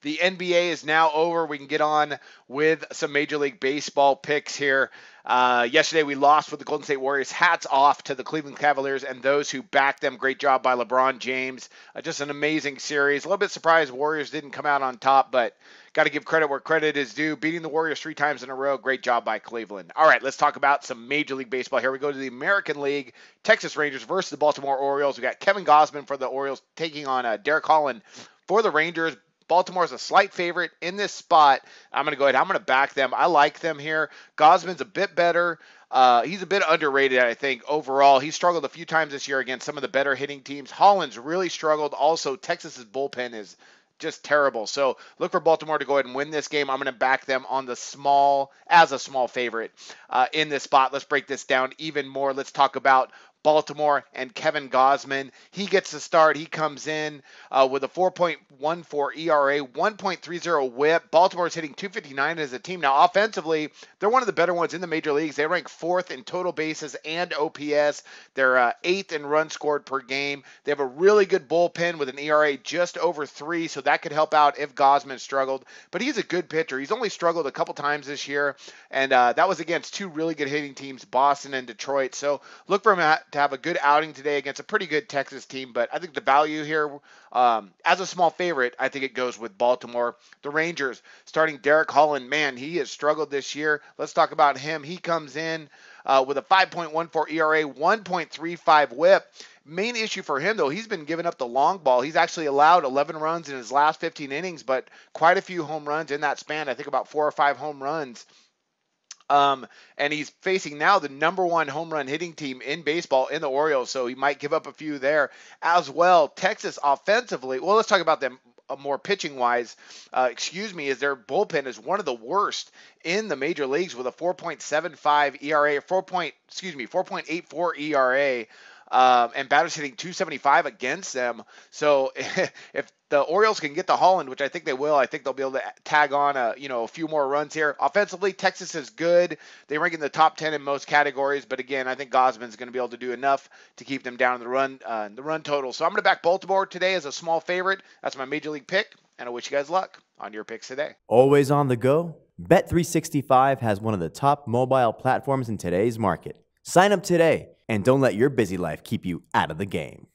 The NBA is now over. We can get on with some Major League Baseball picks here. Yesterday we lost with the Golden State Warriors. Hats off to the Cleveland Cavaliers and those who backed them. Great job by LeBron James. Just an amazing series. A little bit surprised Warriors didn't come out on top, but got to give credit where credit is due. Beating the Warriors 3 times in a row. Great job by Cleveland. All right, let's talk about some Major League Baseball. Here we go to the American League. Texas Rangers versus the Baltimore Orioles. We got Kevin Gausman for the Orioles taking on Derek Holland for the Rangers. Baltimore is a slight favorite in this spot. I'm going to go ahead. I'm going to back them. I like them here. Gausman's a bit better. He's a bit underrated, I think, overall. He struggled a few times this year against some of the better hitting teams. Holland's really struggled. Also, Texas's bullpen is just terrible. So look for Baltimore to go ahead and win this game. I'm going to back them on the as a small favorite in this spot. Let's break this down even more. Let's talk about Baltimore and Kevin Gausman. He gets the start. He comes in with a 4.14 ERA, 1.30 whip. Baltimore's hitting 259 as a team. Now, offensively, they're one of the better ones in the major leagues. They rank 4th in total bases and OPS. They're 8th in runs scored per game. They have a really good bullpen with an ERA just over 3, so that could help out if Gausman struggled. But he's a good pitcher. He's only struggled a couple times this year, and that was against 2 really good hitting teams, Boston and Detroit. So look for him to have a good outing today against a pretty good Texas team. But I think the value here, as a small favorite, I think it goes with Baltimore. The Rangers starting Derek Holland. Man, he has struggled this year. Let's talk about him. He comes in with a 5.14 ERA, 1.35 whip. Main issue for him, though, he's been giving up the long ball. He's actually allowed 11 runs in his last 15 innings, but quite a few home runs in that span. I think about 4 or 5 home runs. And he's facing now the #1 home run hitting team in baseball in the Orioles, so he might give up a few there as well. Texas offensively, well, let's talk about them more pitching wise. Is their bullpen is one of the worst in the major leagues with a 4.75 ERA, 4.84 ERA. And batters hitting 275 against them. So if the Orioles can get to Holland, which I think they will, I think they'll be able to tag on a few more runs here. Offensively, Texas is good. They rank in the top 10 in most categories, but again, I think Gausman's going to be able to do enough to keep them down in the run total. So I'm going to back Baltimore today as a small favorite. That's my major league pick, and I wish you guys luck on your picks today. Always on the go? Bet365 has one of the top mobile platforms in today's market. Sign up today and don't let your busy life keep you out of the game.